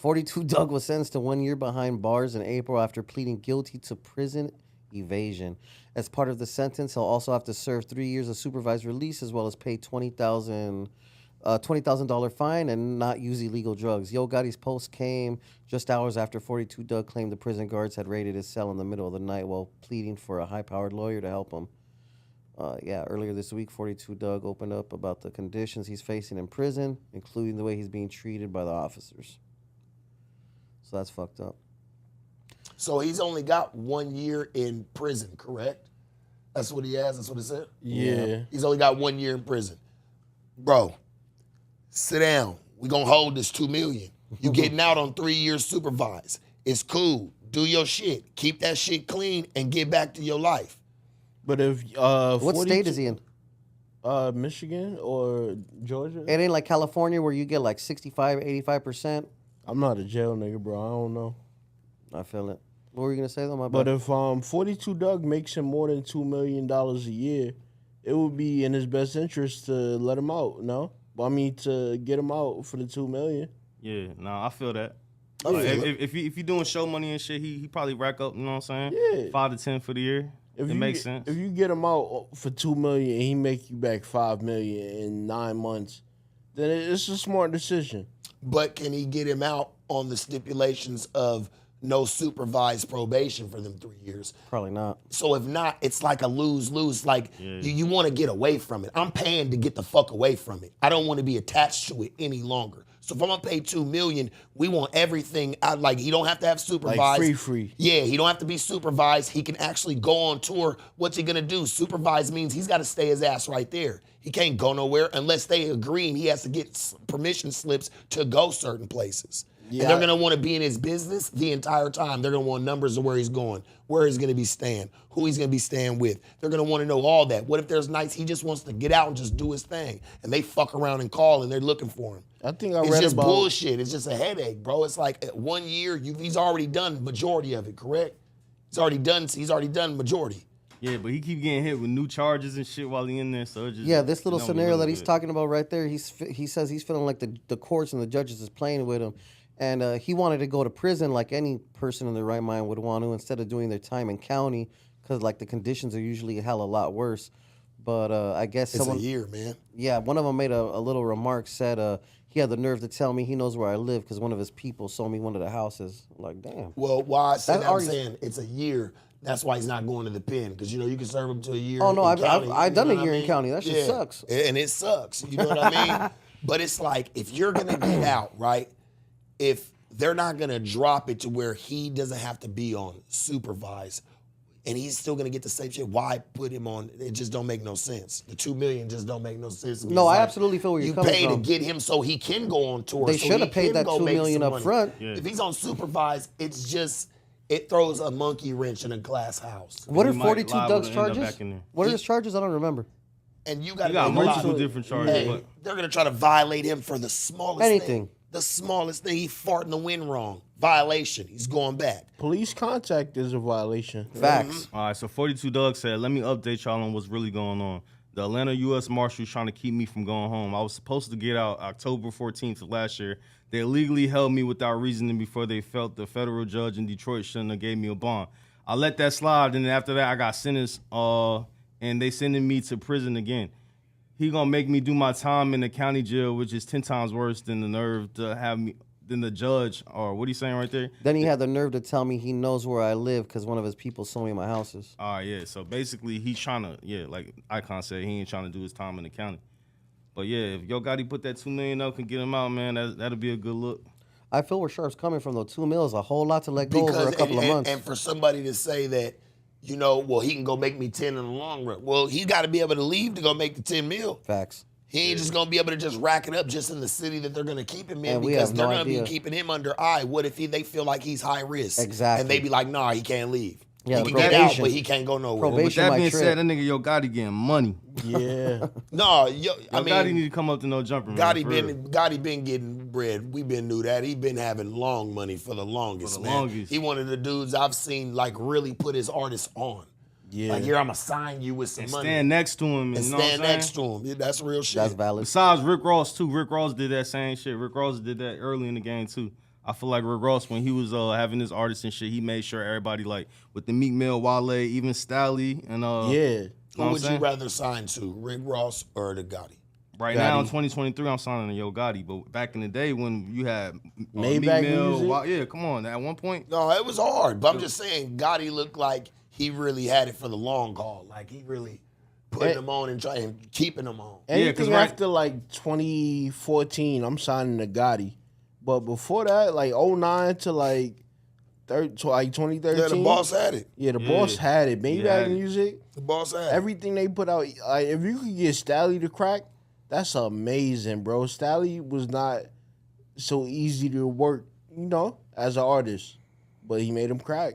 42 Dugg was sentenced to 1 year behind bars in April after pleading guilty to prison evasion. As part of the sentence, he'll also have to serve 3 years of supervised release as well as pay $20,000 fine and not use illegal drugs. Yo Gotti's post came just hours after 42 Dugg claimed the prison guards had raided his cell in the middle of the night while pleading for a high-powered lawyer to help him. Earlier this week, 42 Dugg opened up about the conditions he's facing in prison, including the way he's being treated by the officers. So that's fucked up. So he's only got 1 year in prison, correct? That's what he has? That's what it said? Yeah. He's only got 1 year in prison. Bro, sit down. We gonna hold this $2 million. You getting out on 3 years supervised. It's cool. Do your shit. Keep that shit clean and get back to your life. But if What state is he in? Michigan or Georgia? It ain't like California where you get like 65, 85%. I'm not a jail nigga, bro. I don't know. I feel it. What were you gonna say though, my But bad? if 42 Dugg makes him more than $2 million a year, it would be in his best interest to let him out, no? I mean, to get him out for the $2 million. Yeah, nah, I feel that. I Like, feel if you doing show money and shit, he probably rack up, you know what I'm saying? Yeah. 5 to 10 for the year. It makes sense. If you get him out for $2 million and he make you back $5 million in 9 months, then it's a smart decision. But can he get him out on the stipulations of no supervised probation for them 3 years? Probably not. So if not, it's like a lose-lose. Like, you want to get away from it. I'm paying to get the fuck away from it. I don't want to be attached to it any longer. So if I'm gonna pay $2 million, we want everything out. Like, he don't have to have supervised. Like free. Yeah, he don't have to be supervised. He can actually go on tour. What's he gonna do? Supervised means he's got to stay his ass right there. He can't go nowhere unless they agree, and he has to get permission slips to go certain places. Yeah. And they're gonna want to be in his business the entire time. They're gonna want numbers of where he's going, where he's gonna be staying, who he's gonna be staying with. They're gonna want to know all that. What if there's nights he just wants to get out and just do his thing, and they fuck around and call and they're looking for him? I think I It's read just about bullshit. It's just a headache, bro. It's like 1 year. He's already done majority of it, correct? He's already done majority. Yeah, but he keep getting hit with new charges and shit while he in there. So it just This little don't scenario look that he's good. talking about right there, he says he's feeling like the courts and the judges is playing with him. And he wanted to go to prison like any person in their right mind would want to, instead of doing their time in county, because like the conditions are usually a hell of a lot worse. But I guess It's someone, a year, man. yeah, one of them made a little remark, said he had the nerve to tell me he knows where I live because one of his people sold me one of the houses. Like, damn. Well, why I say That that, I'm already- saying it's a year. That's why he's not going to the pen, because you can serve him to a year. Oh, no, in I've county, done you a know year what I in mean? county. That shit sucks. And it sucks. You know what I mean? But it's like, if you're gonna get out, right? If they're not gonna drop it to where he doesn't have to be on supervised, and he's still gonna get the same shit, why put him on? It just don't make no sense. The $2 million just don't make no sense. No, I absolutely feel where you're you coming pay from. to get him so he can go on tour. They so should he have paid can that go $2 make million some up money. front. Yeah. If he's on supervised, it throws a monkey wrench in a glass house. What are He might 42 liable Doug's to end up charges? back in there. What are his charges? I don't remember. And you got He got multiple different charges. Hey, But they're gonna try to violate him for the smallest Anything. thing. The smallest thing. He farting the wind wrong. Violation. He's going back. police contact is a violation. Facts. all right, so 42 Dugg said, let me update y'all on what's really going on. The Atlanta U.S. Marshals trying to keep me from going home. I was supposed to get out October 14th of last year. They illegally held me without reasoning before they felt the federal judge in Detroit shouldn't have gave me a bond. I let that slide, and then after that, I got sentenced, and they sending me to prison again. He gonna make me do my time in the county jail, which is 10 times worse than the nerve to have me, than the judge, or what are you saying right there? Then he had the nerve to tell me he knows where I live because one of his people sold me my houses. All right, yeah. So basically, he's trying to, like Icon said, he ain't trying to do his time in the county. But yeah, if Yo Gotti put that $2 million up and get him out, man, that'll be a good look. I feel where Sharp's coming from, though. 2 mil is a whole lot to let go over a couple of months. And for somebody to say that, well, he can go make me 10 in the long run. Well, he got to be able to leave to go make the 10 mil. Facts. He ain't just gonna be able to just rack it up just in the city that they're gonna keep him in, And we because have they're no gonna idea. be keeping him under eye. What if they feel like he's high risk? Exactly. And they be like, nah, he can't leave. Yeah, he can get out, probation. but he can't go nowhere. But with Probation that might being trip. said, that nigga Yo Gotti getting money. Yeah. No, Yo I Gotti mean, need to come up to no jumper, man. Gotti for real. been getting bread. We been knew that. He been having long money for the longest, For the man. longest. He one of the dudes I've seen like really put his artists on. Yeah. Like, here, I'm gonna sign you with some And money. stand next to him, and you know what I'm stand saying? next to him. Yeah, that's real shit. That's valid. Besides Rick Ross too. Rick Ross did that same shit. Rick Ross did that early in the game too. I feel like Rick Ross, when he was having his artists and shit, he made sure everybody, like, with the Meek Mill, Wale, even Stally, and Yeah. Who would you rather sign to, Rick Ross or the Gotti? Right now, in 2023, I'm signing to Yo Gotti. But back in the day when you had Meek Maybach Mill, music? yeah, come on. At one point, No, it was hard. But I'm just saying, Gotti looked like he really had it for the long haul. Like he really putting them on and trying keeping them on. Anything after like 2014, I'm signing to Gotti. But before that, like 09 to like 2013. Yeah, the boss had it. Yeah, the boss had it. Maybach music. The boss had everything they put out. Like, if you could get Stally to crack, that's amazing, bro. Stally was not so easy to work, as an artist, but he made him crack.